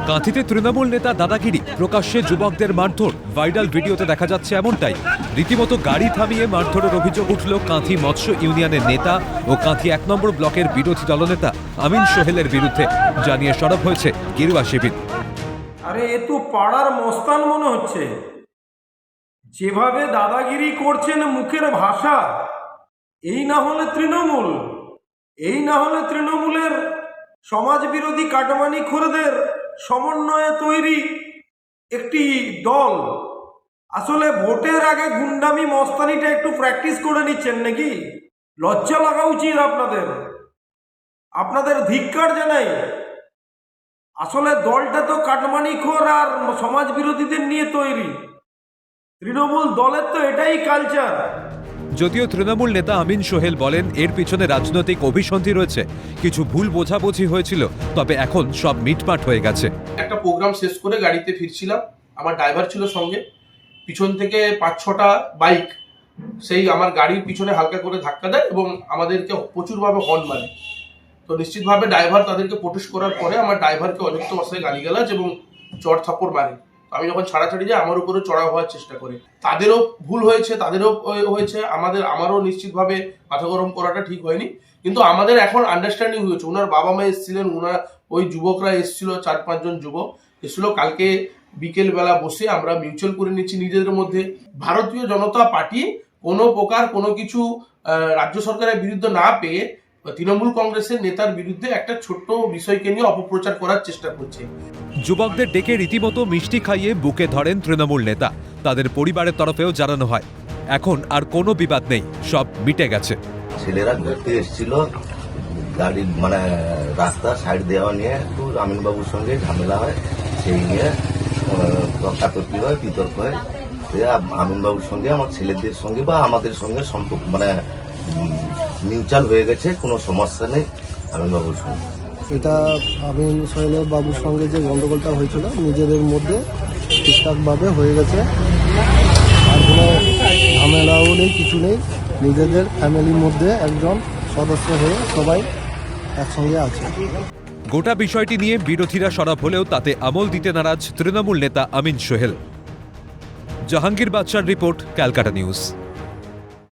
কাঁথিতে তৃণমূল নেতা দাদাগিরি, প্রকাশ্যে যুবকদের মারধর, ভাইরাল ভিডিওতে দেখা যাচ্ছে এমনটাই। রীতিমতো গাড়ি থামিয়ে মারধরের অভিযোগ উঠল কাঁথি মৎস্য ইউনিয়নের নেতা ও কাঁথি ১ নম্বর ব্লকের বিরোধী দলনেতা আমিন সোহেলের বিরুদ্ধে, জানিয়ে সরব হয়েছে গেরুয়া শিবির। আরে এ তো পাড়ার মস্তান মনে হচ্ছে, যেভাবে দাদাগিরি করছেন, মুখের ভাষা, এই না হলে তৃণমূল, এই না হলে তৃণমূলের সমাজ বিরোধী কাটমানি খোরদের সমন্বয়ে তৈরি একটি দল। আসলে ভোটের আগে গুন্ডামি মস্তানিটা একটু প্র্যাকটিস করে নিচ্ছেন নাকি? লজ্জা লাগা উচিত আপনাদের, আপনাদের ধিক্কার জানাই। আসলে দলটা তো কাটমানিখোর আর সমাজ বিরোধীদের নিয়ে তৈরি। তৃণমূল দলের তো এটাই কালচার। যদিও তৃণমূল নেতা আমিন সোহেল বলেন এর পিছনে রাজনৈতিক অভিসন্ধি রয়েছে, কিছু ভুল বোঝাবুঝি হয়েছিল, তবে এখন সব মিটমাট হয়ে গেছে। একটা প্রোগ্রাম শেষ করে গাড়িতে ফিরছিলাম, আমার ড্রাইভার ছিল সঙ্গে, পিছন থেকে ৫-৬টা বাইক সেই আমার গাড়ির পিছনে হালকা করে ধাক্কা দেয় এবং আমাদেরকে প্রচুরভাবে হর্ন মারে। তো নিশ্চিতভাবে ড্রাইভার তাদেরকে প্রোটেস্ট করার পরে আমার ড্রাইভারকে অযুক্ত ভাষায় গালিগালাজ এবং চড় থাপ্পড় মারে। আমি যখন ছাড়াছাড়ি যাই আমার উপরে চড়া হওয়ার চেষ্টা করে। তাদেরও ভুল হয়েছে, তাদেরও হয়েছে, আমারও নিশ্চিতভাবে মাথা গরম করাটা ঠিক হয়নি। কিন্তু আমাদের এখন আন্ডারস্ট্যান্ডিং হয়েছে। ওনার বাবা মা এসেছিলেন, ওনার ওই যুবকরা এসেছিল, ৪-৫ জন যুবক এসেছিল। কালকে বিকেলবেলা বসে আমরা মিউচুয়াল করে নিচ্ছি নিজেদের মধ্যে। ভারতীয় জনতা পার্টি কোনো প্রকার কোনো কিছু রাজ্য সরকারের বিরুদ্ধে না পেয়ে তৃণমূল কংগ্রেসের নেতার বিরুদ্ধে একটা ছোট্ট বিষয়কে নিয়ে অপপ্রচার করার চেষ্টা করছে। যুবকদের ডেকে রীতিমতো মিষ্টি খাইয়ে বুকে ধরেন তৃণমূল নেতা। তাদের পরিবারের তরফেও জানানো হয় এখন আর কোনো বিবাদ নেই, সব মিটে গেছে। ছেলেরা ঘুরতে এসেছিল, গাড়ি মানে রাস্তা সাইড দেওয়া নিয়ে একটু আমিনবাবুর সঙ্গে ঝামেলা হয়, সেই নিয়ে তর্কাতর্কি হয়, বিতর্ক হয়। আমিনবাবুর সঙ্গে আমার ছেলেদের সঙ্গে বা আমাদের সঙ্গে সম্পর্ক মানে মিউচুয়াল হয়ে গেছে, কোনো সমস্যা নেই আমিনবাবুর সঙ্গে। এটা আমিন সোহেলের বাবুর সঙ্গে যে গন্ডগোলটা হয়েছিল নিজেদের মধ্যে ঠিকঠাকভাবে হয়ে গেছে, আর কোনো ঝামেলাও নেই, কিছু নেই। নিজেদের ফ্যামিলির মধ্যে একজন সদস্য হয়ে সবাই একসঙ্গে আছে। গোটা বিষয়টি নিয়ে বিরোধীরা সরব হলেও তাতে আমল দিতে নারাজ তৃণমূল নেতা আমিন সোহেল। জাহাঙ্গীর বাদশার রিপোর্ট, ক্যালকাটা নিউজ।